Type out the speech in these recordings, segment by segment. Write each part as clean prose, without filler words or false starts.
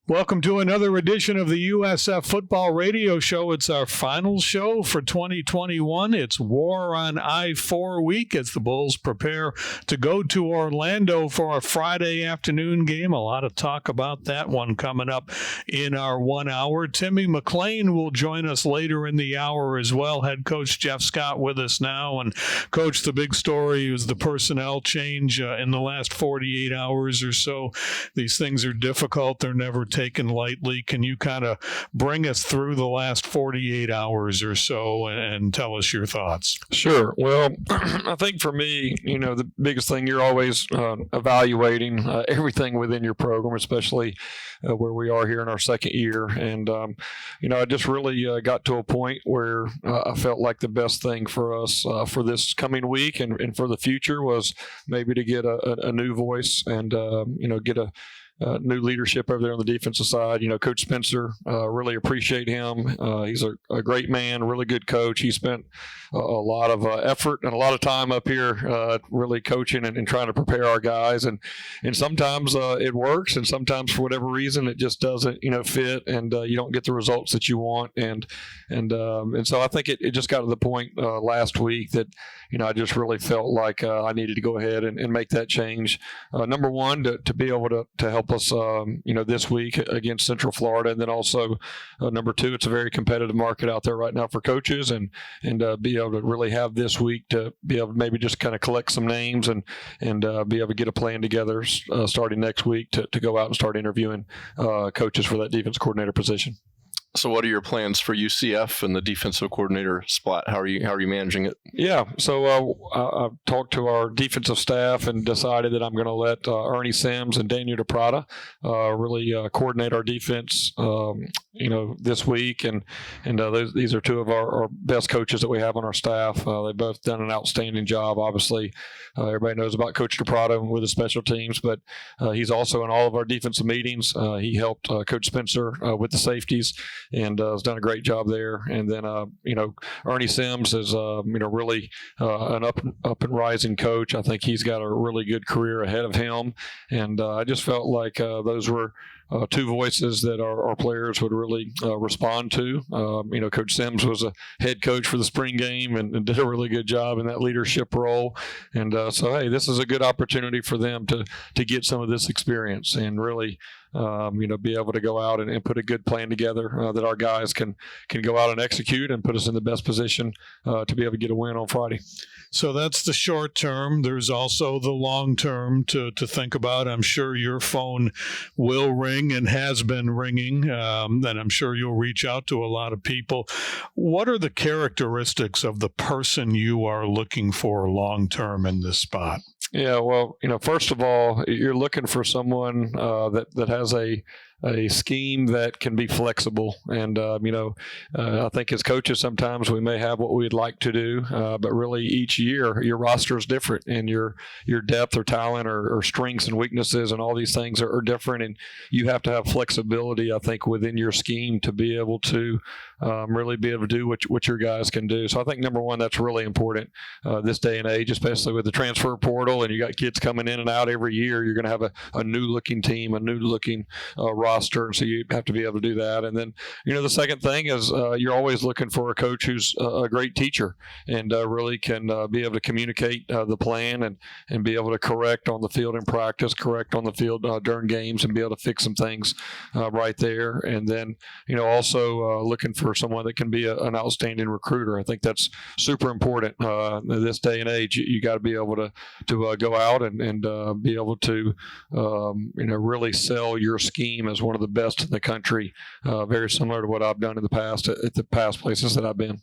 Welcome to another edition of the USF Football Radio Show. It's our final show for 2021. It's War on I-4 week as the Bulls prepare to go to Orlando for a Friday afternoon game. A lot of talk about that one coming up in our 1 hour. Timmy McClain will join us later in the hour as well. Head coach Jeff Scott with us now. And Coach, the big story is the personnel change in the last 48 hours or so. These things are difficult. They're never taken lightly. Can you kind of bring us through the last 48 hours or so and tell us your thoughts? Sure. Well, I think for me, the biggest thing, you're always evaluating everything within your program, especially where we are here in our second year. And, I just really got to a point where I felt like the best thing for us for this coming week and for the future was maybe to get a new voice and, get a new leadership over there on the defensive side. Coach Spencer, really appreciate him. He's a great man, really good coach. He spent a lot of effort and a lot of time up here really coaching and trying to prepare our guys. And sometimes it works, and sometimes for whatever reason it just doesn't, fit, and you don't get the results that you want. And so I think it just got to the point last week that, I just really felt like I needed to go ahead and make that change. Number one, to be able to help us, this week against Central Florida. And then also number two, it's a very competitive market out there right now for coaches, and be able to really have this week to be able to maybe just kind of collect some names and be able to get a plan together starting next week to go out and start interviewing coaches for that defense coordinator position. So what are your plans for UCF and the defensive coordinator spot? How are you managing it? Yeah, so I've talked to our defensive staff and decided that I'm going to let Ernie Sims and Daniel DePrada really coordinate our defense, this week. And these are two of our best coaches that we have on our staff. They've both done an outstanding job. Obviously, everybody knows about Coach DePrada with the special teams, but he's also in all of our defensive meetings. He helped Coach Spencer with the safeties, and has done a great job there. And then, Ernie Sims is, really an up and rising coach. I think he's got a really good career ahead of him. And I just felt like those were two voices that our players would really respond to. Coach Sims was a head coach for the spring game and did a really good job in that leadership role. And so, hey, this is a good opportunity for them to get some of this experience and really be able to go out and put a good plan together that our guys can go out and execute and put us in the best position to be able to get a win on Friday. So that's the short term. There's also the long term to think about. I'm sure your phone will ring and has been ringing, and I'm sure you'll reach out to a lot of people. What are the characteristics of the person you are looking for long term in this spot? Yeah, well, first of all, you're looking for someone that has a scheme that can be flexible. And, I think as coaches, sometimes we may have what we'd like to do, but really each year your roster is different, and your depth or talent or strengths and weaknesses and all these things are different. And you have to have flexibility, I think, within your scheme to be able to really be able to do what your guys can do. So I think, number one, that's really important this day and age, especially with the transfer portal, and you got kids coming in and out every year. You're going to have a new-looking team, a new-looking roster, and so you have to be able to do that. And then, the second thing is you're always looking for a coach who's a great teacher and really can be able to communicate the plan and be able to correct on the field in practice, correct on the field during games, and be able to fix some things right there. And then, also looking for someone that can be an outstanding recruiter. I think that's super important in this day and age. You got to be able to go out and be able to really sell your scheme as one of the best in the country, very similar to what I've done in the past at the past places that I've been.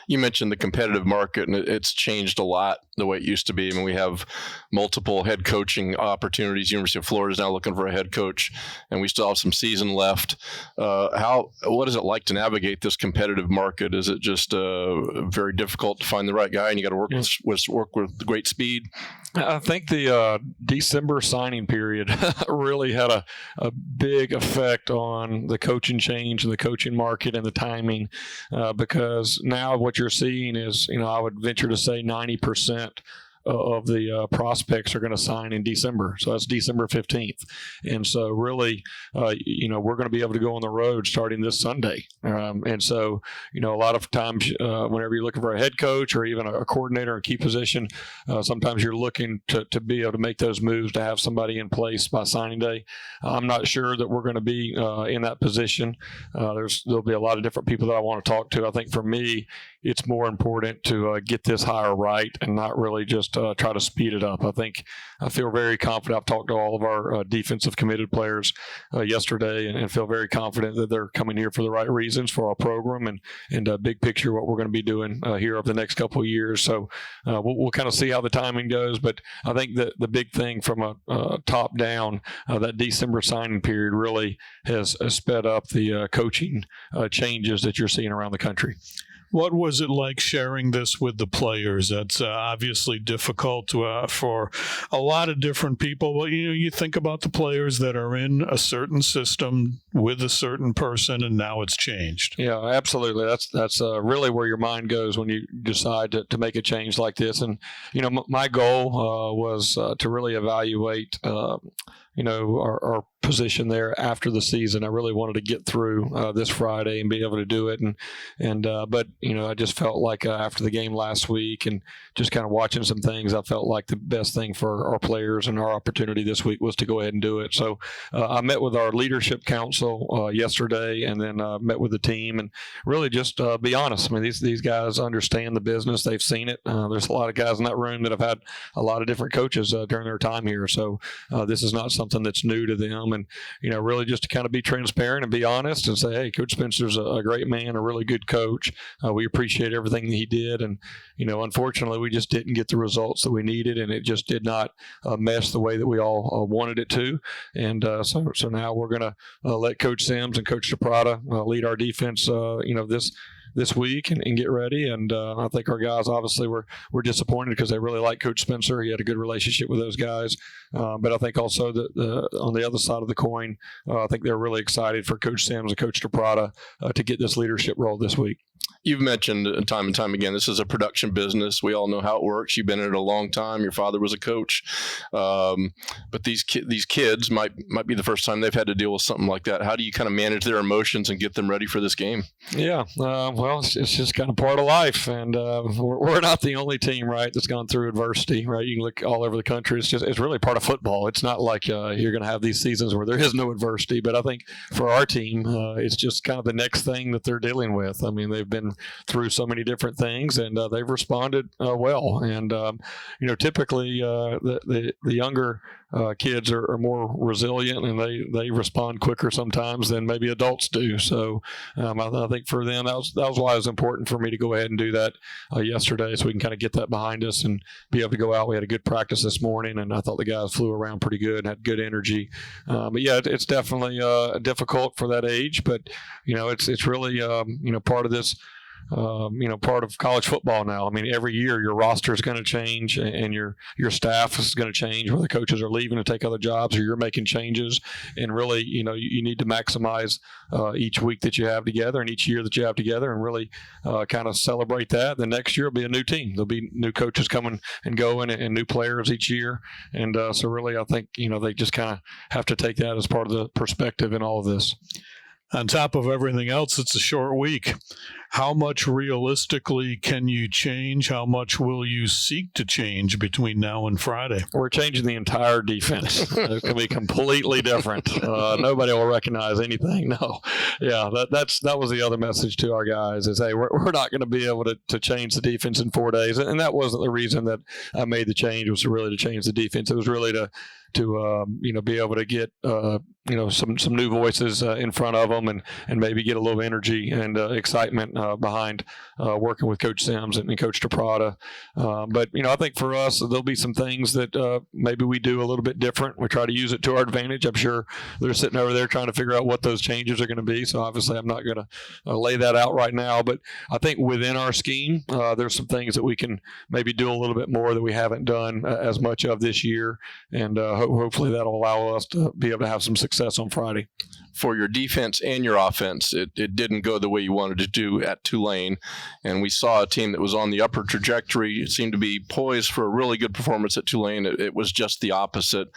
You mentioned the competitive market, and it's changed a lot the way it used to be. I mean, we have multiple head coaching opportunities. University of Florida is now looking for a head coach, and we still have some season left. What is it like to navigate this competitive market? Is it just very difficult to find the right guy, and you got to work with great speed? I think the December signing period really had a big effect on the coaching change and the coaching market and the timing, because now what you're seeing is, I would venture to say 90% of the prospects are going to sign in December. So that's December 15th. And so really, we're going to be able to go on the road starting this Sunday. And so, a lot of times whenever you're looking for a head coach or even a coordinator, a key position, sometimes you're looking to be able to make those moves to have somebody in place by signing day. I'm not sure that we're going to be in that position. There'll be a lot of different people that I want to talk to. I think for me, it's more important to get this hire right and not really just try to speed it up. I feel very confident. I've talked to all of our defensive committed players yesterday and feel very confident that they're coming here for the right reasons for our program and a big picture what we're going to be doing here over the next couple of years. So we'll kind of see how the timing goes. But I think that the big thing from a top down, that December signing period really has sped up the coaching changes that you're seeing around the country. What was it like sharing this with the players? That's obviously difficult for a lot of different people. Well, you think about the players that are in a certain system with a certain person, and now it's changed. Yeah, absolutely. That's really where your mind goes when you decide to make a change like this. And my goal was to really evaluate our position there after the season. I really wanted to get through this Friday and be able to do it. But I just felt like after the game last week and just kind of watching some things, I felt like the best thing for our players and our opportunity this week was to go ahead and do it. So I met with our leadership council yesterday and then met with the team and really just be honest. I mean, these guys understand the business. They've seen it. There's a lot of guys in that room that have had a lot of different coaches during their time here. So this is not something that's new to them. And, really just to kind of be transparent and be honest and say, hey, Coach Spencer's a great man, a really good coach. We appreciate everything that he did. And, unfortunately, we just didn't get the results that we needed, and it just did not mesh the way that we all wanted it to. And so now we're going to let Coach Sims and Coach DePrada lead our defense, this week and get ready. And I think our guys obviously were disappointed because they really like Coach Spencer. He had a good relationship with those guys. But I think also that on the other side of the coin, I think they're really excited for Coach Sims and Coach DePrada to get this leadership role this week. You've mentioned time and time again, this is a production business. We all know how it works. You've been in it a long time. Your father was a coach. But these kids might be the first time they've had to deal with something like that. How do you kind of manage their emotions and get them ready for this game? Yeah, well, it's just kind of part of life. And we're not the only team, right, that's gone through adversity, right? You can look all over the country. It's really part of football. It's not like you're going to have these seasons where there is no adversity. But I think for our team, it's just kind of the next thing that they're dealing with. I mean, they've been through so many different things, and they've responded well. And typically the younger kids are more resilient, and they respond quicker sometimes than maybe adults do. So I think for them that was why it was important for me to go ahead and do that yesterday, so we can kind of get that behind us and be able to go out. We had a good practice this morning, and I thought the guys flew around pretty good and had good energy. But yeah, it's definitely difficult for that age, but it's really part of this. Part of college football now. I mean, every year your roster is going to change and your staff is going to change, whether coaches are leaving to take other jobs or you're making changes. And really, you need to maximize each week that you have together and each year that you have together and really kind of celebrate that. The next year will be a new team. There'll be new coaches coming and going and new players each year. And so really, I think, they just kind of have to take that as part of the perspective in all of this. On top of everything else, it's a short week. How much realistically can you change? How much will you seek to change between now and Friday? We're changing the entire defense. It's going to be completely different. Nobody will recognize anything. No. Yeah, that was the other message to our guys is, hey, we're not going to be able to change the defense in 4 days. And that wasn't the reason that I made the change, was really to change the defense. It was really to be able to get some new voices in front of them and maybe get a little energy and excitement behind working with Coach Sims and Coach DePrada. But I think for us there'll be some things that maybe we do a little bit different. We try to use it to our advantage. I'm sure they're sitting over there trying to figure out what those changes are going to be. So obviously I'm not going to lay that out right now. But I think within our scheme there's some things that we can maybe do a little bit more that we haven't done as much of this year. And hopefully that'll allow us to be able to have some success on Friday. for your defense and your offense, it didn't go the way you wanted to do at Tulane. And we saw a team that was on the upper trajectory. It seemed to be poised for a really good performance at Tulane. It was just the opposite.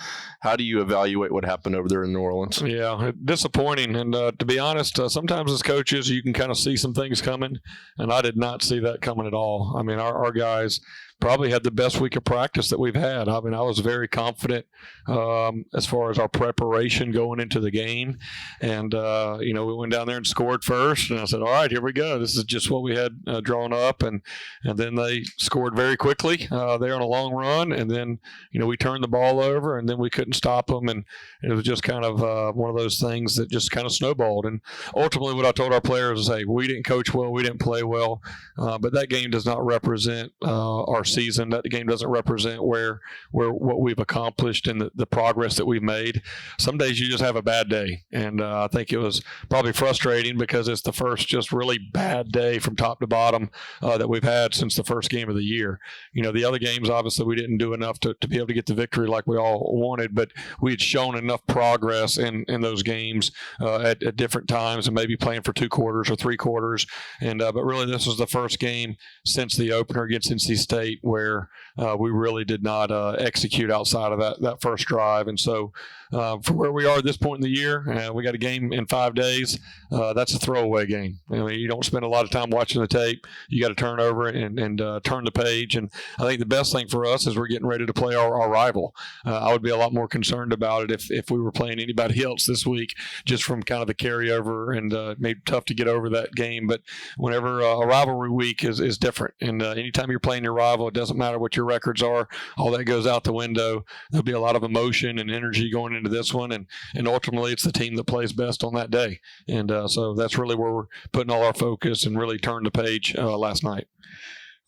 How do you evaluate what happened over there in New Orleans? Yeah, disappointing. And to be honest, sometimes as coaches, you can kind of see some things coming. And I did not see that coming at all. I mean, our guys probably had the best week of practice that we've had. I mean, I was very confident as far as our preparation going into the game. And, we went down there and scored first. And I said, all right, here we go. This is just what we had drawn up. And then they scored very quickly there on a long run. And then, we turned the ball over and then we couldn't stop them. And it was just kind of one of those things that just kind of snowballed. And ultimately what I told our players is, hey, we didn't coach well, we didn't play well. But that game does not represent our season. That game doesn't represent where what we've accomplished and the progress that we've made. Some days you just have a bad day, and I think it was probably frustrating because it's the first just really bad day from top to bottom that we've had since the first game of the year. The other games, obviously we didn't do enough to be able to get the victory like we all wanted, but we had shown enough progress in those games at different times, and maybe playing for 2 quarters or 3 quarters. And but really this was the first game since the opener against NC State where we really did not execute outside of that first drive. And so for where we are at this point in the year, we got a game in 5 days. That's a throwaway game. I mean, you don't spend a lot of time watching the tape. You got to turn over and turn the page. And I think the best thing for us is we're getting ready to play our rival. I would be a lot more concerned about it if we were playing anybody else this week, just from kind of the carryover, and maybe tough to get over that game. But whenever a rivalry week is different, and anytime you're playing your rival, it doesn't matter what your records are. All that goes out the window. There'll be a lot of emotion and energy going into this one, and ultimately it's the team that plays best on that day. And so that's really where we're putting all our focus and really turned the page last night.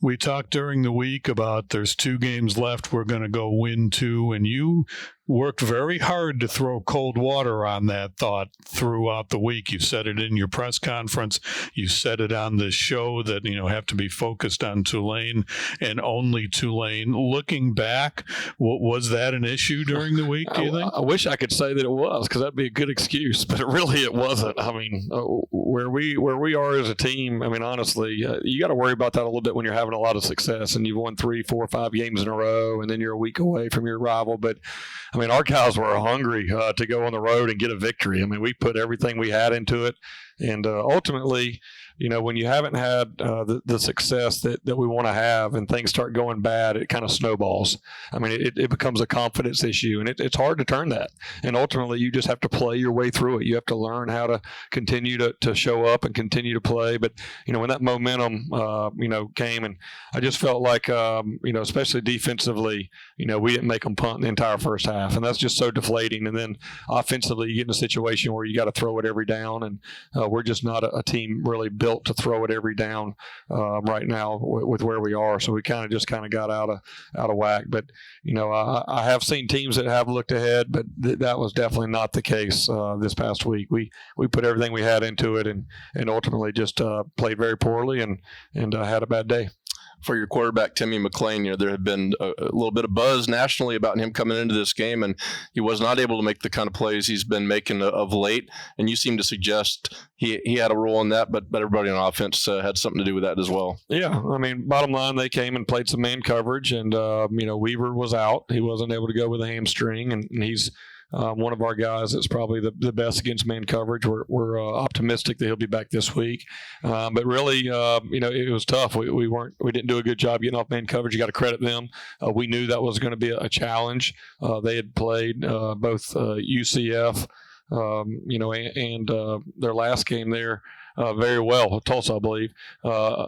We talked during the week about there's 2 games left. We're going to go win 2, and you worked very hard to throw cold water on that thought throughout the week. You said it in your press conference. You said it on the show that, have to be focused on Tulane and only Tulane. Looking back, was that an issue during the week, do you think? I wish I could say that it was, because that'd be a good excuse, but it wasn't. I mean, where we are as a team, I mean, honestly, you got to worry about that a little bit when you're having a lot of success and you've won 3, 4, 5 games in a row, and then you're a week away from your rival. But I mean, our guys were hungry to go on the road and get a victory. I mean, we put everything we had into it. And ultimately, when you haven't had the success that we want to have and things start going bad, it kind of snowballs. I mean, it becomes a confidence issue, and it's hard to turn that. And ultimately, you just have to play your way through it. You have to learn how to continue to show up and continue to play. But, when that momentum, came, and I just felt like, especially defensively, we didn't make them punt the entire first half. And that's just so deflating. And then offensively, you get in a situation where you got to throw it every down. And we're just not a team really built to throw it every down right now with where we are. So we kind of got out of whack. But I have seen teams that have looked ahead, but that was definitely not the case this past week. We put everything we had into it, and ultimately just played very poorly and had a bad day. For your quarterback, Timmy McClain, there had been a little bit of buzz nationally about him coming into this game, and he was not able to make the kind of plays he's been making of late. And you seem to suggest he had a role in that, but everybody on offense had something to do with that as well. Yeah, I mean, bottom line, they came and played some man coverage, and Weaver was out. He wasn't able to go with a hamstring, and he's one of our guys that's probably the best against man coverage. We're optimistic that he'll be back this week. But really, it was tough. We didn't do a good job getting off man coverage. You got to credit them. We knew that was going to be a challenge. They had played both UCF, and their last game there very well, Tulsa, I believe,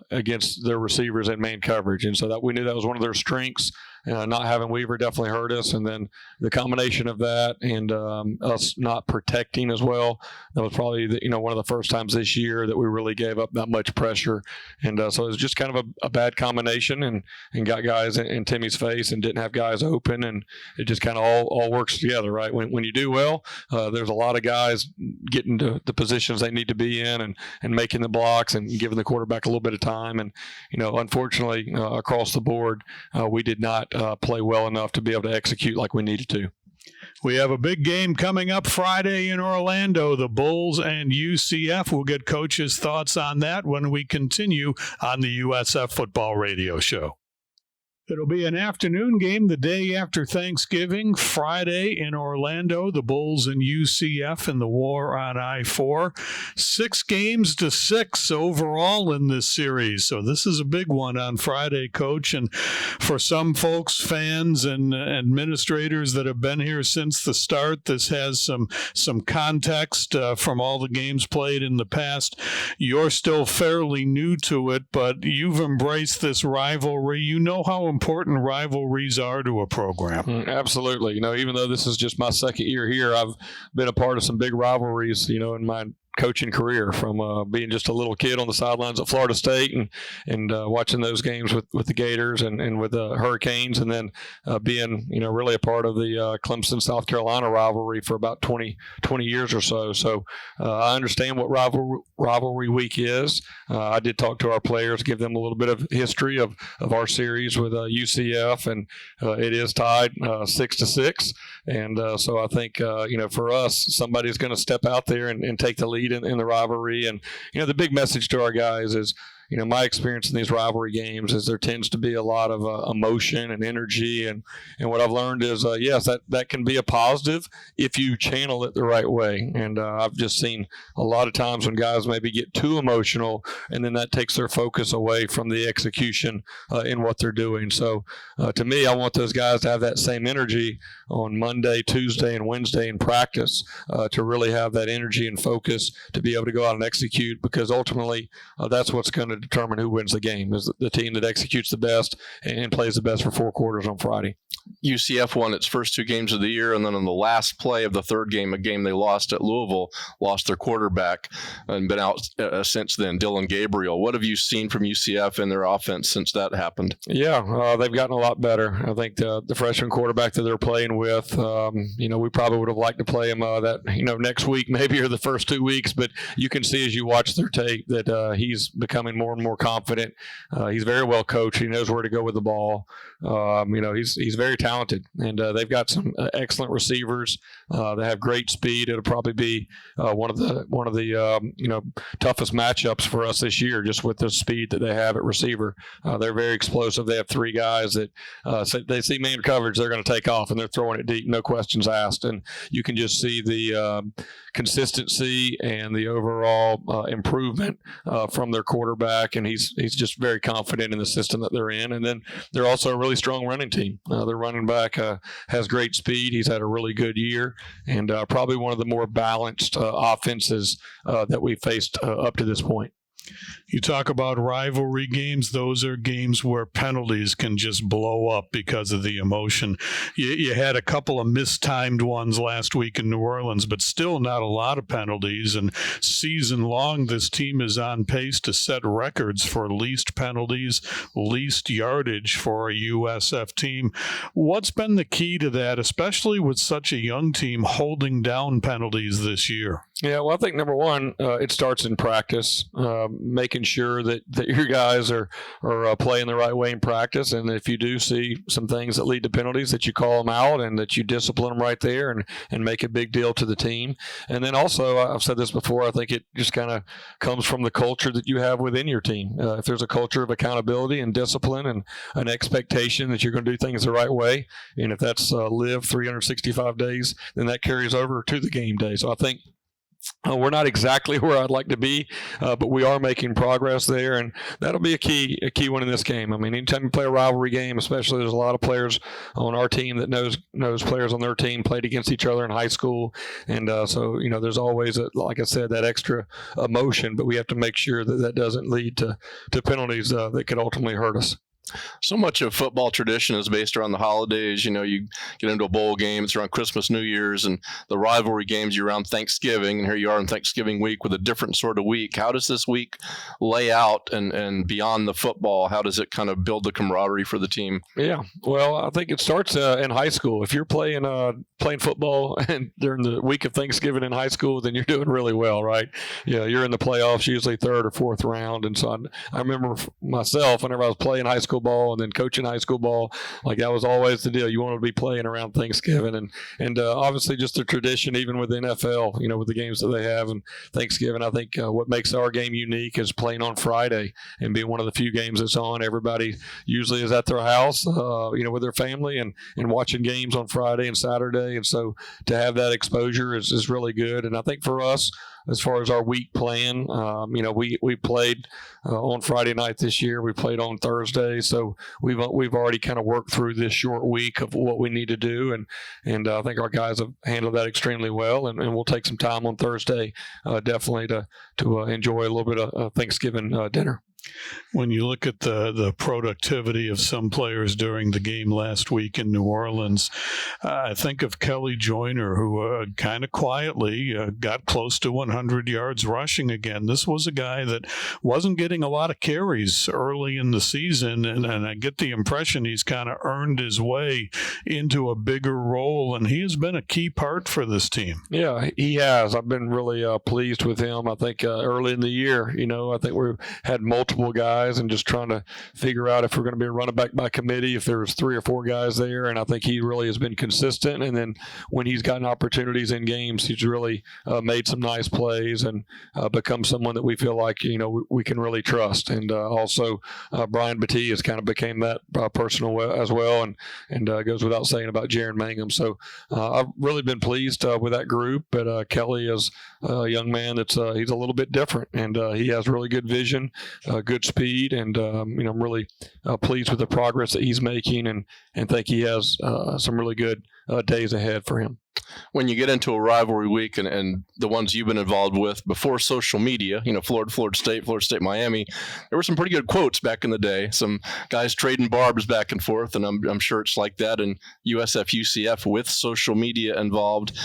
against their receivers in man coverage. And so that we knew that was one of their strengths. Not having Weaver definitely hurt us, and then the combination of that and us not protecting as well, that was probably one of the first times this year that we really gave up that much pressure. And so it was just kind of a bad combination, and got guys in Timmy's face and didn't have guys open, and it just kind of all works together, right? When you do well, there's a lot of guys getting to the positions they need to be in and making the blocks and giving the quarterback a little bit of time. And unfortunately, across the board, we did not play well enough to be able to execute like we needed to. We have a big game coming up Friday in Orlando, the Bulls and UCF. We'll get Coach's thoughts on that when we continue on the USF Football Radio Show. It'll be an afternoon game the day after Thanksgiving, Friday in Orlando, the Bulls and UCF in the war on I-4. 6-6 overall in this series. So this is a big one on Friday, Coach. And for some folks, fans and administrators that have been here since the start, this has some context from all the games played in the past. You're still fairly new to it, but you've embraced this rivalry. You know how important rivalries are to a program. Absolutely. Even though this is just my second year here, I've been a part of some big rivalries, in my coaching career, from being just a little kid on the sidelines at Florida State and watching those games with the Gators and with the Hurricanes, and then being really a part of the Clemson South Carolina rivalry for about 20 years or so. So I understand what rivalry week is. I did talk to our players, give them a little bit of history of our series with UCF, and it is tied 6-6, and so I think for us, somebody's going to step out there and take the lead in the rivalry. And the big message to our guys is, my experience in these rivalry games is there tends to be a lot of emotion and energy. And what I've learned is, yes, that can be a positive if you channel it the right way. And I've just seen a lot of times when guys maybe get too emotional, and then that takes their focus away from the execution in what they're doing. So to me, I want those guys to have that same energy on Monday, Tuesday, and Wednesday in practice, to really have that energy and focus to be able to go out and execute, because ultimately that's what's going to determine who wins the game, is the team that executes the best and plays the best for 4 quarters on Friday. UCF won its first 2 games of the year, and then on the last play of the third game, a game they lost at Louisville, lost their quarterback and been out since then, Dylan Gabriel. What have you seen from UCF in their offense since that happened? Yeah, they've gotten a lot better. I think the freshman quarterback that they're playing with, we probably would have liked to play him next week maybe, or the first 2 weeks, but you can see as you watch their tape that he's becoming more and more confident. He's very well coached. He knows where to go with the ball. He's very talented, and they've got some excellent receivers. They have great speed. It'll probably be one of the toughest matchups for us this year, just with the speed that they have at receiver. They're very explosive. They have 3 guys that they see man coverage, they're going to take off, and they're throwing it deep, no questions asked. And you can just see the consistency and the overall improvement from their quarterback, and he's just very confident in the system that they're in. And then they're also a really strong running team. Their running back has great speed. He's had a really good year, and probably one of the more balanced offenses that we've faced up to this point. You talk about rivalry games. Those are games where penalties can just blow up because of the emotion. You had a couple of mistimed ones last week in New Orleans, but still not a lot of penalties. And season long, this team is on pace to set records for least penalties, least yardage for a USF team. What's been the key to that, especially with such a young team holding down penalties this year? Yeah, well, I think number one, it starts in practice, making sure that your guys are playing the right way in practice. And if you do see some things that lead to penalties, that you call them out and that you discipline them right there and make a big deal to the team. And then also, I've said this before, I think it just kind of comes from the culture that you have within your team. If there's a culture of accountability and discipline and an expectation that you're going to do things the right way, and if that's live 365 days, then that carries over to the game day. So I think we're not exactly where I'd like to be, but we are making progress there, and that'll be a key one in this game. I mean, anytime you play a rivalry game, especially, there's a lot of players on our team that knows players on their team, played against each other in high school, and so there's always, like I said, that extra emotion, but we have to make sure that doesn't lead to penalties that could ultimately hurt us. So much of football tradition is based around the holidays. You get into a bowl game, it's around Christmas, New Year's, and the rivalry games, you're around Thanksgiving, and here you are on Thanksgiving week with a different sort of week. How does this week lay out, and beyond the football, how does it kind of build the camaraderie for the team? Yeah, well, I think it starts in high school. If you're playing football and during the week of Thanksgiving in high school, then you're doing really well, right? Yeah, you're in the playoffs, usually 3rd or 4th round. And so I remember myself, whenever I was playing high school school ball and then coaching high school ball. Like that was always the deal. You wanted to be playing around Thanksgiving, and obviously just a tradition even with the NFL, with the games that they have and Thanksgiving. I think what makes our game unique is playing on Friday and being one of the few games that's on. Everybody usually is at their house, with their family and watching games on Friday and Saturday. And so to have that exposure is really good. And I think for us, as far as our week plan, we played on Friday night this year. We played on Thursday, so we've already kind of worked through this short week of what we need to do, and I think our guys have handled that extremely well. And we'll take some time on Thursday, definitely to enjoy a little bit of Thanksgiving dinner. When you look at the productivity of some players during the game last week in New Orleans, I think of Kelly Joyner, who kind of quietly got close to 100 yards rushing again. This was a guy that wasn't getting a lot of carries early in the season, and I get the impression he's kind of earned his way into a bigger role, and he has been a key part for this team. Yeah, he has. I've been really pleased with him. I think early in the year, I think we've had multiple guys and just trying to figure out if we're going to be a running back by committee, if there's 3 or 4 guys there. And I think he really has been consistent. And then when he's gotten opportunities in games, he's really made some nice plays and become someone that we feel like, we can really trust. And also Brian Battie has kind of became that person as well. And goes without saying about Jaron Mangum. So I've really been pleased with that group. But Kelly is a young man that's he's a little bit different, and he has really good vision, good speed, and I'm really pleased with the progress that he's making, and think he has some really good days ahead for him. When you get into a rivalry week and the ones you've been involved with before social media, Florida State, Miami, there were some pretty good quotes back in the day. Some guys trading barbs back and forth, and I'm sure it's like that in USF, UCF with social media involved.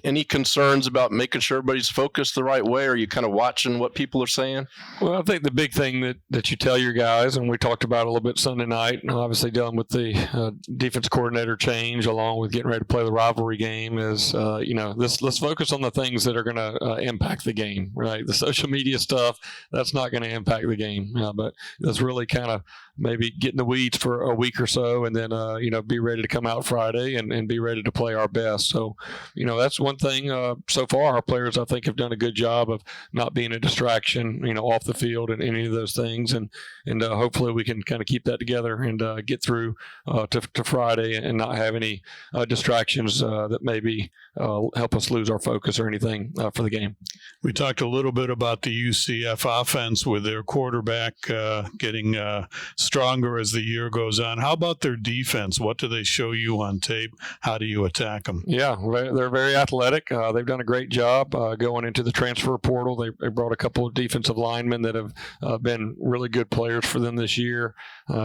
Any concerns about making sure everybody's focused the right way? Are you kind of watching what people are saying? Well, I think the big thing that you tell your guys, and we talked about a little bit Sunday night, and obviously dealing with the defense coordinator change along with getting ready to play the rivalry game is, let's focus on the things that are going to impact the game, right? The social media stuff, that's not going to impact the game, but let's really kind of maybe get in the weeds for a week or so, and then, be ready to come out Friday and be ready to play our best. So, that's one thing so far. Our players, I think, have done a good job of not being a distraction, off the field and any of those things. And hopefully we can kind of keep that together and get through to Friday and not have any distractions that maybe help us lose our focus or anything for the game. We talked a little bit about the UCF offense with their quarterback getting stronger as the year goes on. How about their defense? What do they show you on tape? How do you attack them? Yeah, they're very athletic. They've done a great job going into the transfer portal. They brought a couple of defensive linemen that have been really good players for them this year.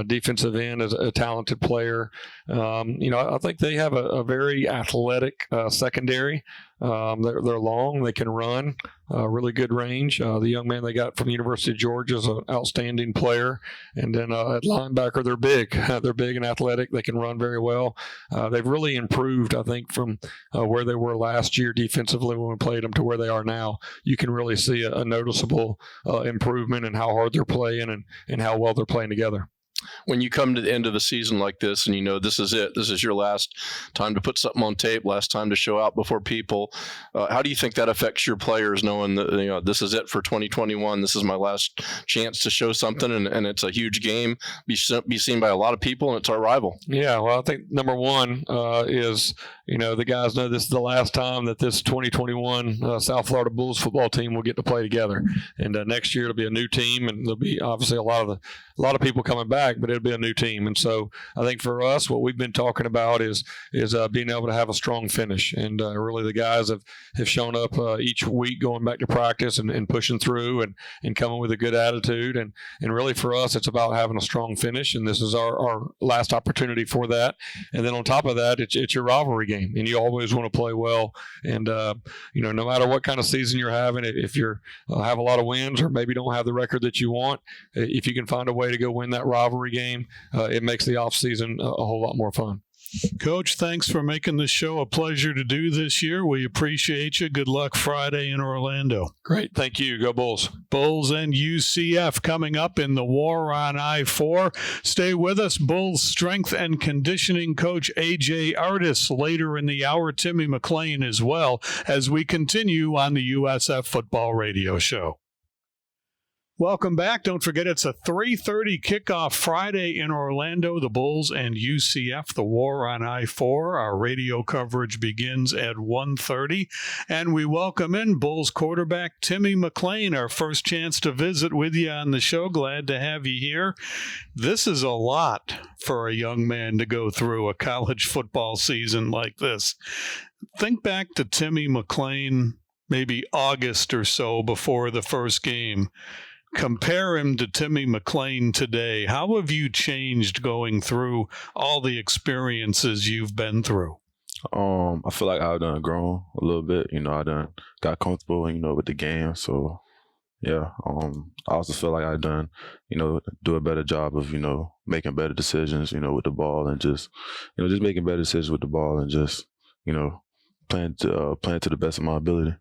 Defensive end is a talented player. I think they have a very athletic secondary. They're long. They can run. Really good range. The young man they got from the University of Georgia is an outstanding player. And then at linebacker, they're big. They're big and athletic. They can run very well. They've really improved, I think, from where they were last year defensively when we played them to where they are now. You can really see a noticeable improvement in how hard they're playing and how well they're playing together. When you come to the end of a season like this and this is it, this is your last time to put something on tape, last time to show out before people, how do you think that affects your players knowing that this is it for 2021, this is my last chance to show something, and it's a huge game, be seen by a lot of people, and it's our rival? Yeah, well, I think number one is the guys know this is the last time that this 2021 South Florida Bulls football team will get to play together, and next year it'll be a new team, and there'll be obviously a lot of people coming back, but it'll be a new team. And so I think for us, what we've been talking about is being able to have a strong finish. And really the guys have shown up each week going back to practice and pushing through and coming with a good attitude. And really for us, it's about having a strong finish. And this is our last opportunity for that. And then on top of that, it's your rivalry game. And you always want to play well. And, no matter what kind of season you're having, if you have a lot of wins or maybe don't have the record that you want, if you can find a way to go win that rivalry game, it makes the offseason a whole lot more fun. Coach, thanks for making the show a pleasure to do this year. We appreciate you. Good luck Friday in Orlando. Great. Thank you. Go Bulls. Bulls and UCF coming up in the War on I-4. Stay with us. Bulls strength and conditioning coach AJ Artis later in the hour. Timmy McClain as well as we continue on the USF Football Radio Show. Welcome back. Don't forget it's a 3:30 kickoff Friday in Orlando. The Bulls and UCF, the War on I-4. Our radio coverage begins at 1:30. And we welcome in Bulls quarterback Timmy McClain, our first chance to visit with you on the show. Glad to have you here. This is a lot for a young man to go through a college football season like this. Think back to Timmy McClain, maybe August or so before the first game. Compare him to Timmy McClain today. How have you changed going through all the experiences you've been through? I feel like I've done grown a little bit. I done got comfortable, with the game. So, yeah. I also feel like I've done, do a better job of, making better decisions, with the ball and just making better decisions with the ball and just, playing to the best of my ability.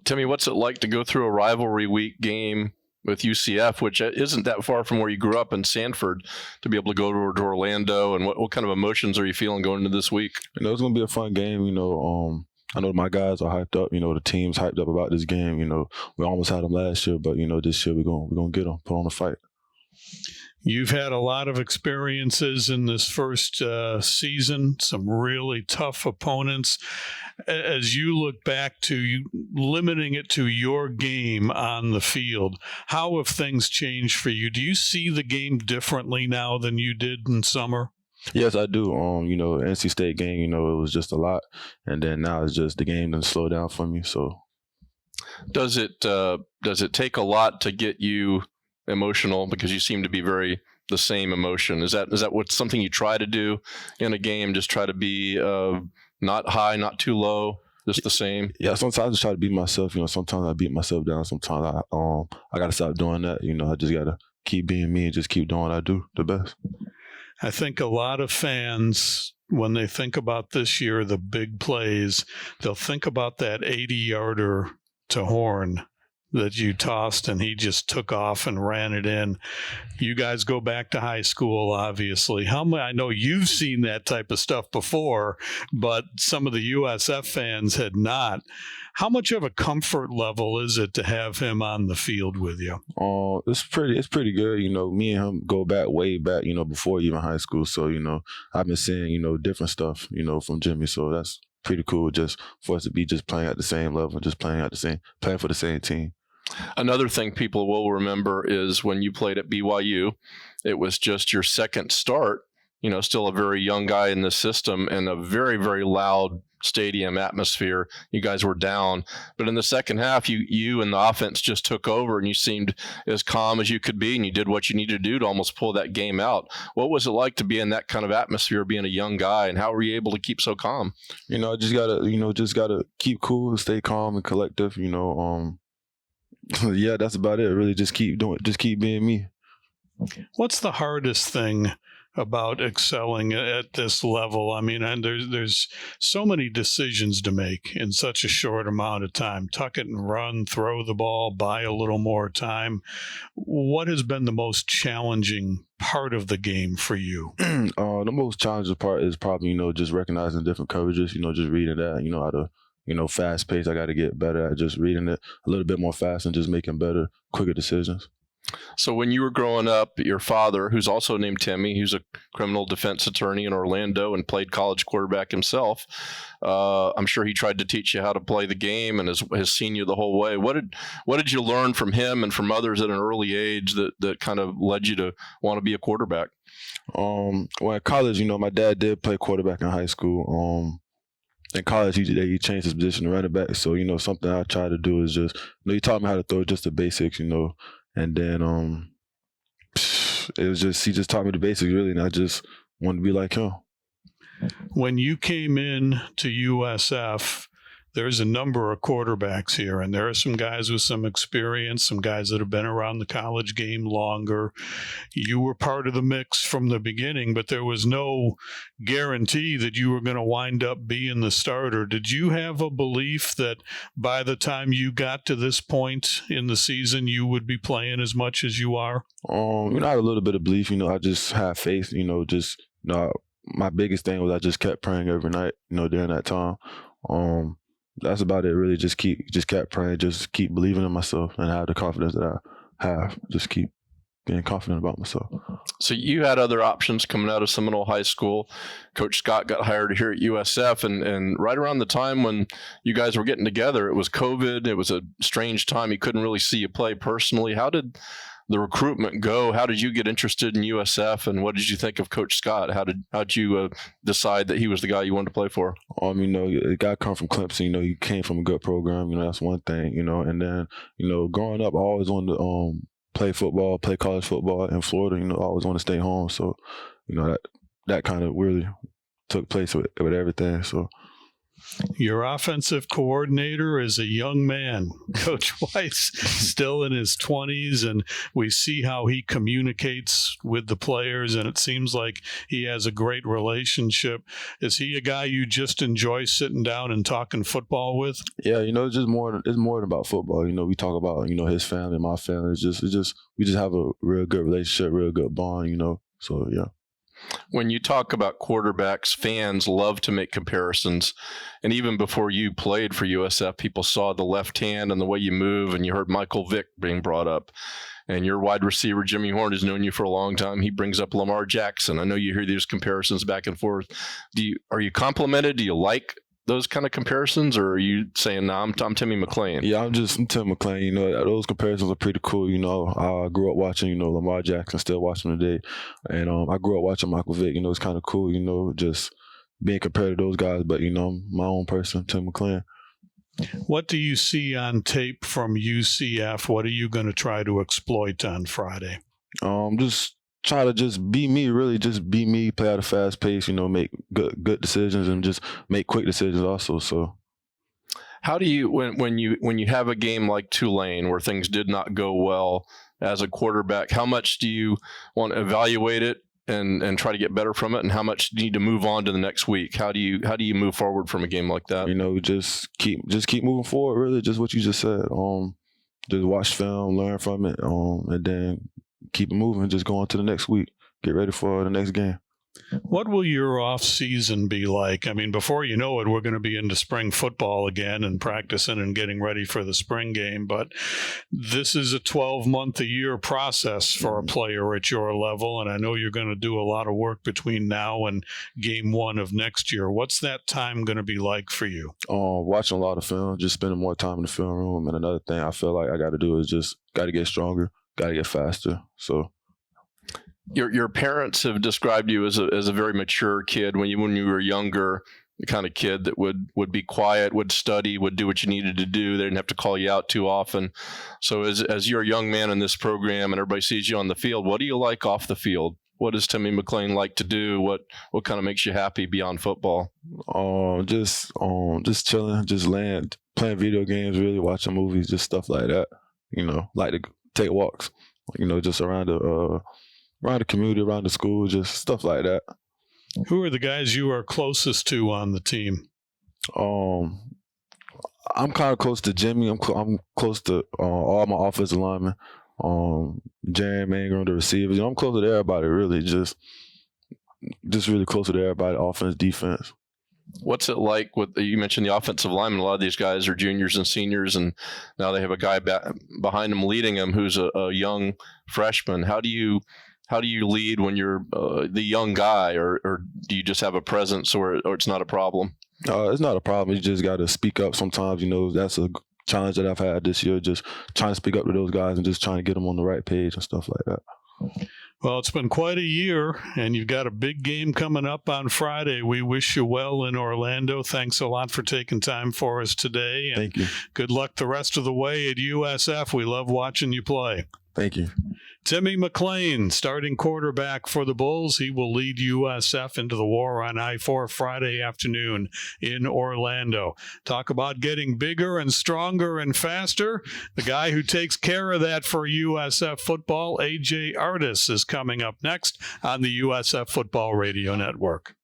Timmy, what's it like to go through a rivalry week game with UCF, which isn't that far from where you grew up in Sanford, to be able to go to Orlando? And what kind of emotions are you feeling going into this week? It's going to be a fun game. I know my guys are hyped up. The team's hyped up about this game. We almost had them last year, but, this year we're going to get them, put on a fight. You've had a lot of experiences in this first season, some really tough opponents. As you look back to you limiting it to your game on the field, how have things changed for you? Do you see the game differently now than you did in summer? Yes, I do. NC State game, it was just a lot. And then now it's just the game didn't slow down for me. So does it take a lot to get you emotional, because you seem to be very the same emotion? Is that what something you try to do in a game? Just try to be not high, not too low, just the same? Yeah, sometimes I just try to beat myself. Sometimes I beat myself down. Sometimes I got to stop doing that. I just got to keep being me and just keep doing what I do the best. I think a lot of fans, when they think about this year, the big plays, they'll think about that 80-yarder to Horn that you tossed and he just took off and ran it in. You guys go back to high school, obviously. I know you've seen that type of stuff before, but some of the USF fans had not. How much of a comfort level is it to have him on the field with you? It's pretty good. Me and him go back way back, before even high school. So, I've been seeing, different stuff, from Jimmy. So that's pretty cool just for us to be just playing at the same level, just playing for the same team. Another thing people will remember is when you played at BYU, it was just your second start, still a very young guy in the system and a very, very loud stadium atmosphere. You guys were down, but in the second half, you and the offense just took over and you seemed as calm as you could be and you did what you needed to do to almost pull that game out. What was it like to be in that kind of atmosphere, being a young guy, and how were you able to keep so calm? Just gotta keep cool, stay calm and collective, yeah, that's about it. Really just keep being me. What's the hardest thing about excelling at this level? I mean, and there's so many decisions to make in such a short amount of time. Tuck it and run, throw the ball, buy a little more time. What has been the most challenging part of the game for you? The most challenging part is probably, just recognizing different coverages, just reading that, how to, fast pace. I got to get better at just reading it a little bit more fast and just making better, quicker decisions. So when you were growing up, your father, who's also named Timmy, who's a criminal defense attorney in Orlando and played college quarterback himself, I'm sure he tried to teach you how to play the game and has seen you the whole way. What did you learn from him and from others at an early age that kind of led you to want to be a quarterback? Well, in college, my dad did play quarterback in high school. In college, he changed his position to running back. So, something I try to do is just, he taught me how to throw just the basics, and then it was just, he just taught me the basics, really, and I just wanted to be like him. When you came in to USF, there's a number of quarterbacks here, and there are some guys with some experience, some guys that have been around the college game longer. You were part of the mix from the beginning, but there was no guarantee that you were going to wind up being the starter. Did you have a belief that by the time you got to this point in the season, you would be playing as much as you are? I had a little bit of belief. I just had faith. My biggest thing was I just kept praying every night. During that time. That's about it. Really, just kept praying, just keep believing in myself, and have the confidence that I have. Just keep being confident about myself. So you had other options coming out of Seminole High School. Coach Scott got hired here at USF, and right around the time when you guys were getting together, it was COVID. It was a strange time. He couldn't really see you play personally. How did the recruitment go? How did you get interested in USF, and what did you think of Coach Scott? How'd you decide that he was the guy you wanted to play for? The guy come from Clemson. He came from a good program. That's one thing. And then growing up, I always wanted to play football, play college football in Florida. I always want to stay home. So that kind of really took place with everything. So. Your offensive coordinator is a young man, Coach Weiss, still in his 20s, and we see how he communicates with the players, and it seems like he has a great relationship. Is he a guy you just enjoy sitting down and talking football with? Yeah, it's just more. It's more than about football. We talk about his family, my family. We just have a real good relationship, real good bond. So yeah. When you talk about quarterbacks, fans love to make comparisons. And even before you played for USF, people saw the left hand and the way you move, and you heard Michael Vick being brought up. And your wide receiver, Jimmy Horn, has known you for a long time. He brings up Lamar Jackson. I know you hear these comparisons back and forth. Are you complimented? Do you like those kind of comparisons, or are you saying, "No, I'm Timmy McClain"? Yeah, I'm Tim McClain. Those comparisons are pretty cool. I grew up watching, Lamar Jackson, still watching today, and I grew up watching Michael Vick. It's kind of cool. Just being compared to those guys. But I'm my own person, Tim McClain. What do you see on tape from UCF? What are you going to try to exploit on Friday? Just try to just be me, really just be me, play at a fast pace, make good decisions and just make quick decisions also. So how do you, when you have a game like Tulane where things did not go well as a quarterback, how much do you want to evaluate it and try to get better from it, and how much do you need to move on to the next week? How do you move forward from a game like that? Just keep moving forward, really, just what you just said. Just watch film, learn from it, and then keep it moving, just go on to the next week, get ready for the next game. What will your off season be like? I mean, before you know it, we're going to be into spring football again and practicing and getting ready for the spring game. But this is a 12-month-a-year process for a player at your level, and I know you're going to do a lot of work between now and game one of next year. What's that time going to be like for you? Watching a lot of film, just spending more time in the film room. And another thing I feel like I got to do is just got to get stronger, got to get faster. So. Your parents have described you as a very mature kid. When you were younger, the kind of kid that would be quiet, would study, would do what you needed to do. They didn't have to call you out too often. So as you're a young man in this program and everybody sees you on the field, what do you like off the field? What does Timmy McClain like to do? What kind of makes you happy beyond football? Just chilling, just playing video games, really watching movies, just stuff like that. Like to take walks, just around the community, around the school, just stuff like that. Who are the guys you are closest to on the team? I'm kind of close to Jimmy. I'm close to all my offensive linemen. Jerry Ingram, the receivers. I'm close to everybody, really. Just really close to everybody, offense, defense. What's it like you mentioned the offensive linemen? A lot of these guys are juniors and seniors, and now they have a guy behind them leading them who's a young freshman. How do you lead when you're the young guy, or do you just have a presence, or it's not a problem? It's not a problem. You just got to speak up sometimes. That's a challenge that I've had this year, just trying to speak up to those guys and just trying to get them on the right page and stuff like that. Well, it's been quite a year, and you've got a big game coming up on Friday. We wish you well in Orlando. Thanks a lot for taking time for us today. And thank you. Good luck the rest of the way at USF. We love watching you play. Thank you. Timmy McClain, starting quarterback for the Bulls. He will lead USF into the war on I-4 Friday afternoon in Orlando. Talk about getting bigger and stronger and faster. The guy who takes care of that for USF football, AJ Artis, is coming up next on the USF Football Radio Network.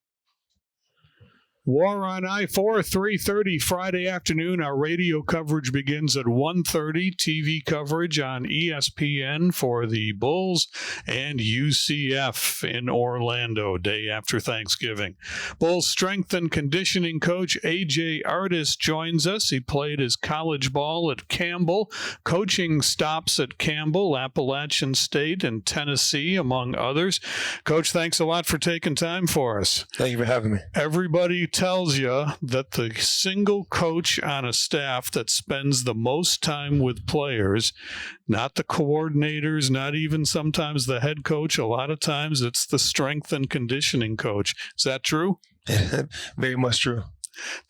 War on I-4, 3:30 Friday afternoon. Our radio coverage begins at 1:30. TV coverage on ESPN for the Bulls and UCF in Orlando, day after Thanksgiving. Bulls strength and conditioning coach AJ Artis joins us. He played his college ball at Campbell, coaching stops at Campbell, Appalachian State, and Tennessee, among others. Coach, thanks a lot for taking time for us. Thank you for having me. Everybody tells you that the single coach on a staff that spends the most time with players, not the coordinators, not even sometimes the head coach, a lot of times it's the strength and conditioning coach. Is that true? Very much true.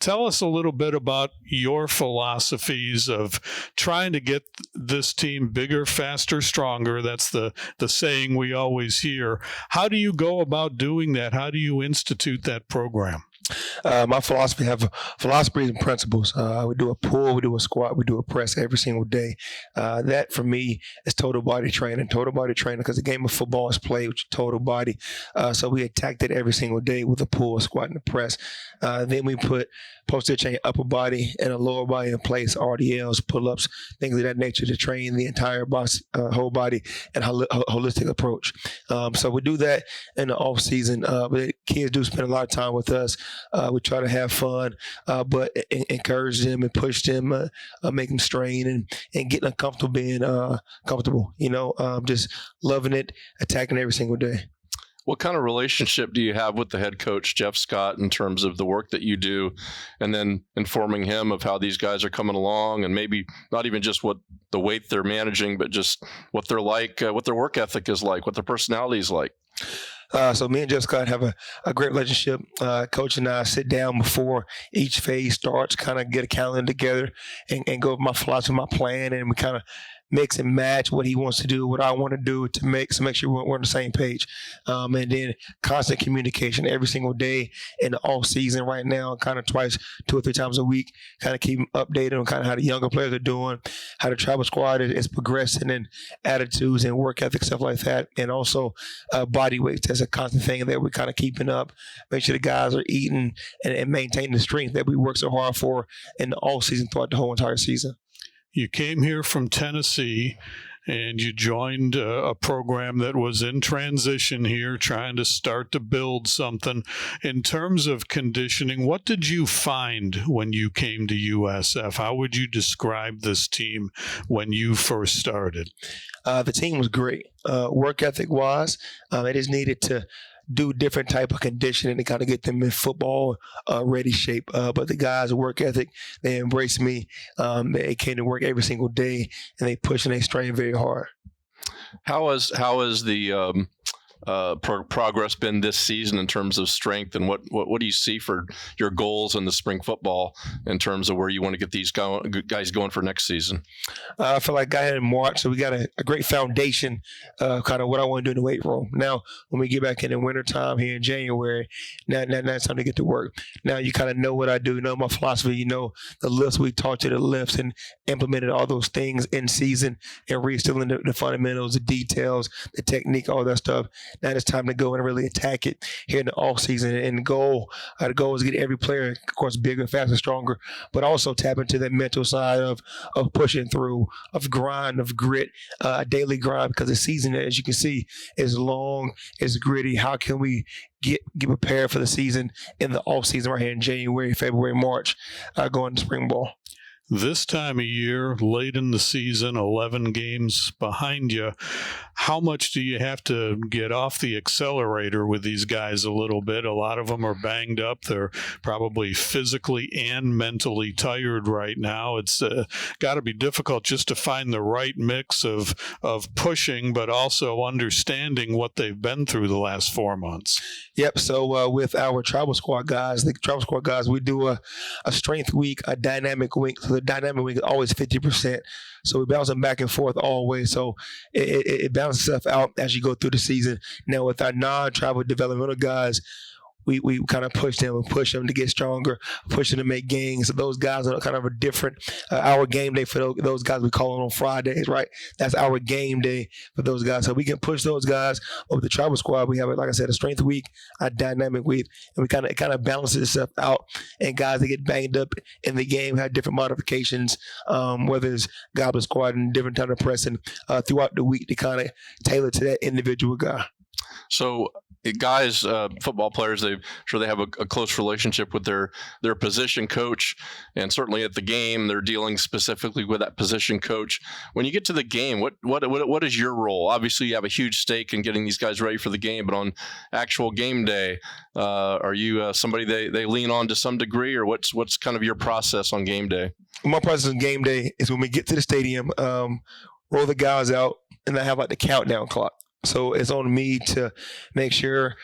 Tell us a little bit about your philosophies of trying to get this team bigger, faster, stronger. That's the saying we always hear. How do you go about doing that? How do you institute that program? My philosophy and principles. We do a pull, we do a squat, we do a press every single day. That for me is total body training because the game of football is played with your total body. So we attacked it every single day with a pull, a squat, and a press. Then we put posterior chain upper body and a lower body in place, RDLs, pull-ups, things of that nature to train the entire whole body and holistic approach. So we do that in the off season. But kids do spend a lot of time with us. We try to have fun, but encourage them and push them, make them strain and get uncomfortable being comfortable. Just loving it, attacking every single day. What kind of relationship do you have with the head coach, Jeff Scott, in terms of the work that you do, and then informing him of how these guys are coming along, and maybe not even just what the weight they're managing, but just what they're like, what their work ethic is like, what their personality is like? So me and Jeff Scott have a great relationship. Coach and I sit down before each phase starts, kind of get a calendar together and go over my philosophy, my plan, and we kind of mix and match what he wants to do, what I want to do to make sure we're on the same page. And then constant communication every single day in the off season right now, kind of twice, 2 or 3 times a week, kind of keep them updated on kind of how the younger players are doing, how the travel squad is progressing, and attitudes and work ethic, stuff like that. And also body weights. That's a constant thing that we're kind of keeping up. Make sure the guys are eating and maintaining the strength that we work so hard for in the off season throughout the whole entire season. You came here from Tennessee and you joined a program that was in transition here, trying to start to build something. In terms of conditioning, what did you find when you came to USF? How would you describe this team when you first started? The team was great. Work ethic wise, it is needed to do different type of conditioning to kind of get them in football ready shape. But the guys' work ethic, they embrace me. They came to work every single day and they push and they strain very hard. How is the progress been this season in terms of strength, and what do you see for your goals in the spring football in terms of where you want to get these guys going for next season? I feel like I had in March, so we got a great foundation of kind of what I want to do in the weight room. Now, when we get back in the wintertime here in January, now it's time to get to work. Now you kind of know what I do, you know my philosophy, you know the lifts. We taught you the lifts and implemented all those things in season and reinstilling the fundamentals, the details, the technique, all that stuff. Now it's time to go and really attack it here in the off season. And the goal is to get every player, of course, bigger, faster, stronger, but also tap into that mental side of pushing through, of grind, of grit, a daily grind, because the season, as you can see, is long, is gritty. How can we get prepared for the season in the off season right here in January, February, March, going to spring ball? This time of year, late in the season, 11 games behind you, how much do you have to get off the accelerator with these guys a little bit? A lot of them are banged up. They're probably physically and mentally tired right now. It's got to be difficult just to find the right mix of pushing, but also understanding what they've been through the last 4 months. Yep. So with our travel squad guys, we do a strength week, a dynamic week. So a dynamic week, always 50%. So we bounce them back and forth always. So it balances itself out as you go through the season. Now with our non-travel developmental guys, we kind of push them to get stronger, push them to make gains. So those guys are kind of a different, our game day for those guys, we call it on Fridays, right? That's our game day for those guys. So we can push those guys over the travel squad. We have, like I said, a strength week, a dynamic week, and it kind of balances itself out. And guys that get banged up in the game have different modifications, whether it's Goblin Squad and different type of pressing throughout the week to kind of tailor to that individual guy. So guys, football players, they have a close relationship with their position coach, and certainly at the game, they're dealing specifically with that position coach. When you get to the game, what is your role? Obviously, you have a huge stake in getting these guys ready for the game, but on actual game day, are you somebody they lean on to some degree, or what's kind of your process on game day? My process on game day is when we get to the stadium, roll the guys out, and I have like the countdown clock. So it's on me to make sure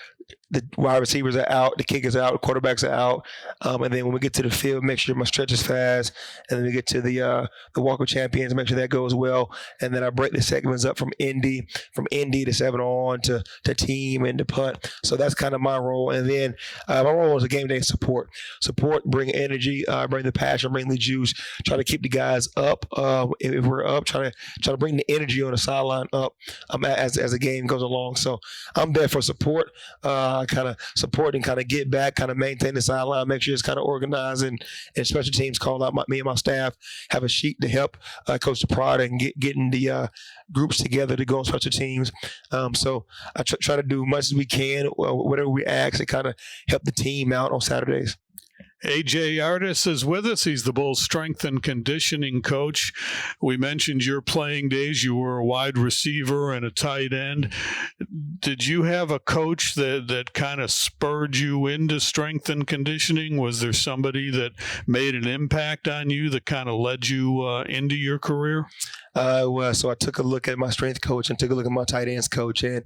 the wide receivers are out, the kickers are out, the quarterbacks are out, and then when we get to the field, make sure my stretch is fast, and then we get to the Walk of Champions, make sure that goes well, and then I break the segments up from Indy to 7 on to team and to punt. So that's kind of my role, and then my role is a game day support, bring energy, bring the passion, bring the juice, try to keep the guys up. If we're up, try to bring the energy on the sideline up as the game goes along. So I'm there for support. Kind of support and kind of get back, kind of maintain the sideline, make sure it's kind of organized, and special teams call out me and my staff, have a sheet to help coach the product and getting the groups together to go on special teams. So I try to do as much as we can, whatever we ask, to kind of help the team out on Saturdays. AJ Artis is with us. He's the Bulls strength and conditioning coach. We mentioned your playing days. You were a wide receiver and a tight end. Did you have a coach that kind of spurred you into strength and conditioning? Was there somebody that made an impact on you that kind of led you into your career? So I took a look at my strength coach and took a look at my tight ends coach, and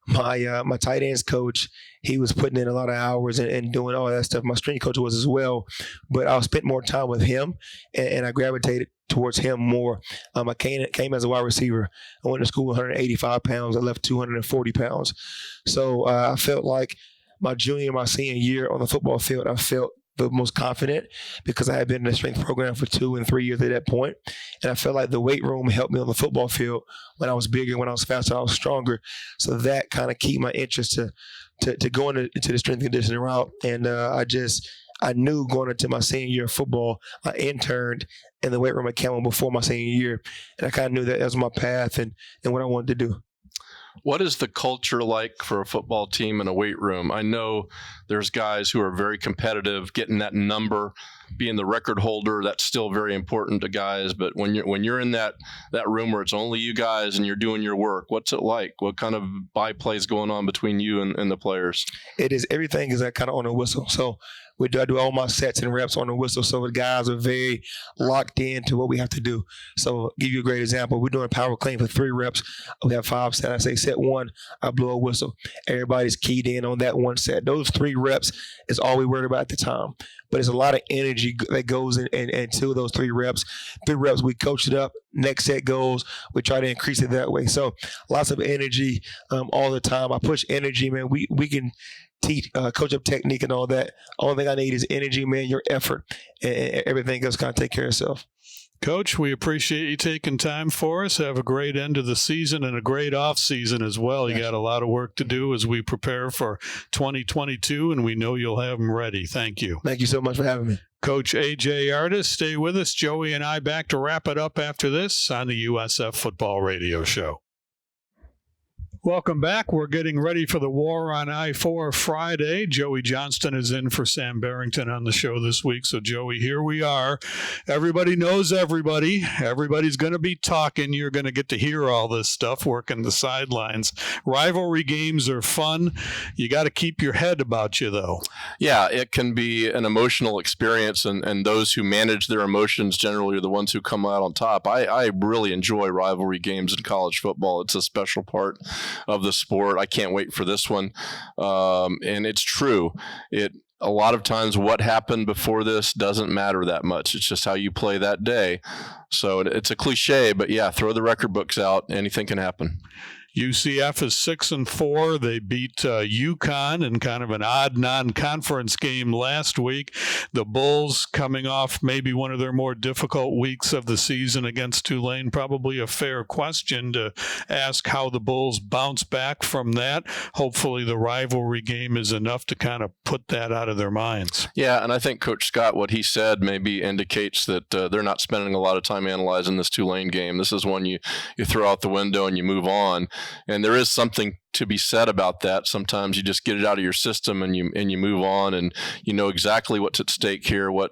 my tight ends coach, he was putting in a lot of hours and doing all that stuff. My strength coach was as well, but I spent more time with him, and I gravitated towards him more. I came as a wide receiver. I went to school 185 pounds. I left 240 pounds. So I felt like my senior year on the football field, I felt the most confident because I had been in the strength program for 2 and 3 years at that point. And I felt like the weight room helped me on the football field. When I was bigger, when I was faster, I was stronger. So that kind of kept my interest to go into the strength and conditioning route. And I knew going into my senior year of football, I interned in the weight room at Campbell before my senior year. And I kind of knew that was my path and what I wanted to do. What is the culture like for a football team in a weight room? I know there's guys who are very competitive, getting that number, being the record holder. That's still very important to guys. But when you're in that room where it's only you guys and you're doing your work, what's it like? What kind of byplay is going on between you and the players? Everything is kind of on a whistle. So I do all my sets and reps on the whistle, so the guys are very locked into what we have to do. So I'll give you a great example. We're doing a power clean for 3 reps. We have 5 sets. I say set 1, I blow a whistle. Everybody's keyed in on that 1 set. Those 3 reps is all we worried about at the time. But it's a lot of energy that goes into those 3 reps. 3 reps, we coach it up. Next set goes, we try to increase it that way. So lots of energy all the time. I push energy, man. We can teach, coach up technique and all that. Only thing I need is energy, man, your effort, and everything else kind of take care of itself. Coach, we appreciate you taking time for us. Have a great end of the season and a great off season as well. You got a lot of work to do as we prepare for 2022, and we know you'll have them ready. Thank you. Thank you so much for having me. Coach AJ Ardis, stay with us. Joey and I back to wrap it up after this on the USF Football Radio Show. Welcome back. We're getting ready for the War on I-4 Friday. Joey Johnston is in for Sam Barrington on the show this week. So, Joey, here we are. Everybody knows everybody. Everybody's going to be talking. You're going to get to hear all this stuff working the sidelines. Rivalry games are fun. You got to keep your head about you, though. Yeah, it can be an emotional experience, and those who manage their emotions generally are the ones who come out on top. I really enjoy rivalry games in college football. It's a special part of the sport. I can't wait for this one. And it's true. a lot of times what happened before this doesn't matter that much. It's just how you play that day. So it's a cliche, but yeah, throw the record books out. Anything can happen. UCF is 6-4. They beat UConn in kind of an odd non-conference game last week. The Bulls coming off maybe one of their more difficult weeks of the season against Tulane. Probably a fair question to ask how the Bulls bounce back from that. Hopefully the rivalry game is enough to kind of put that out of their minds. Yeah, and I think Coach Scott, what he said maybe indicates that they're not spending a lot of time analyzing this Tulane game. This is one you throw out the window and you move on. And there is something to be said about that. Sometimes you just get it out of your system and you move on, and you know exactly what's at stake here, what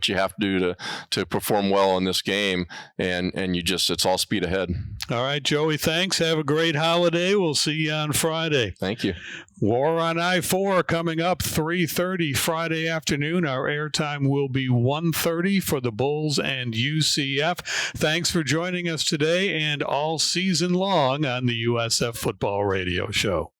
you have to do to perform well in this game, and it's all speed ahead. All right, Joey, thanks. Have a great holiday. We'll see you on Friday. Thank you. War on I-4 coming up 3:30 Friday afternoon. Our airtime will be 1:30 for the Bulls and UCF. Thanks for joining us today and all season long on the USF Football Radio Show.